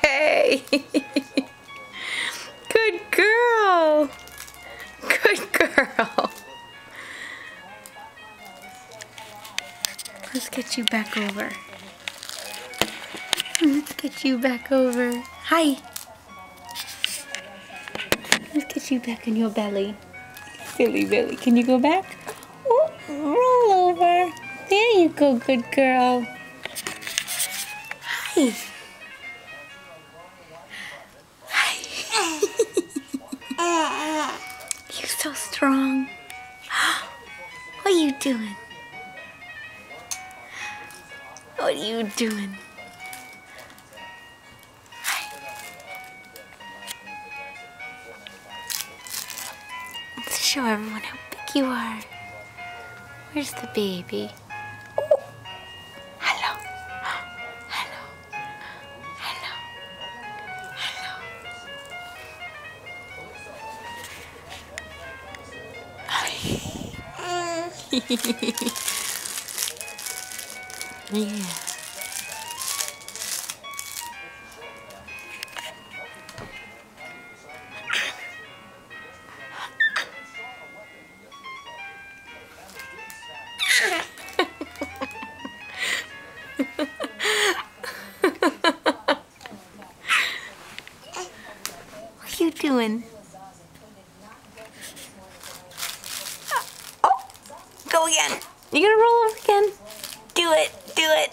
Yay! Good girl. Good girl. Let's get you back over. Let's get you back over. Hi. Let's get you back in your belly. Silly Billy. Can you go back? Oh, roll over. There you go, good girl. Hi. Hi. You're so strong. What are you doing? What are you doing? Let's show everyone how big you are. Where's the baby? Oh. Hello. Hello. Hello. Hello. Yeah. What are you doing? Oh, go again. You gonna roll over again? Do it, do it.